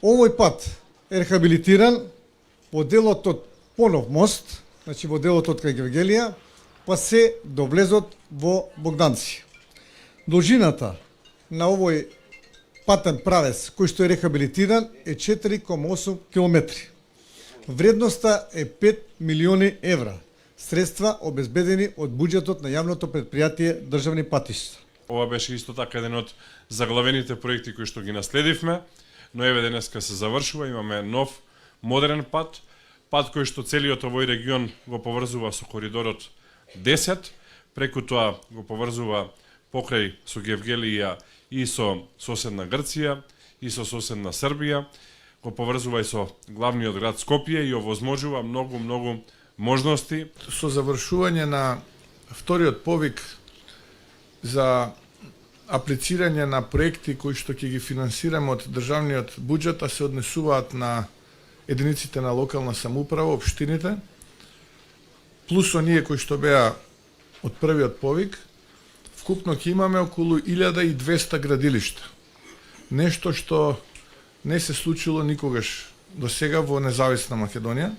Овој пат е рехабилитиран во делот од Понов мост, значи во делот од кај Гевгелија, па се до влезот во Богданци. Должината на овој патен правец кој што е рехабилитиран е 4,8 километри. Вредноста е 5 милиони евра, средства обезбедени од буџетот на јавното предпријатие Државни патишта. Ова беше исто така еден од заглавените проекти кои што ги наследивме, но еве денеска се завршува, имаме нов модерен пат кој што целиот овој регион го поврзува со коридорот 10, преку тоа го поврзува покрај со Гевгелија и со соседна Грција и со соседна Србија, го поврзува и со главниот град Скопје и овозможува многу можности. Со завршување на вториот повик за аплицирање на проекти кои што ќе ги финансираме од државниот буџет, а се однесуваат на единиците на локална самоуправа, општините, плюс оние кои што беа од првиот повик, вкупно ќе имаме околу 1200 градилишта. Нешто што не се случило никогаш до сега во независна Македонија.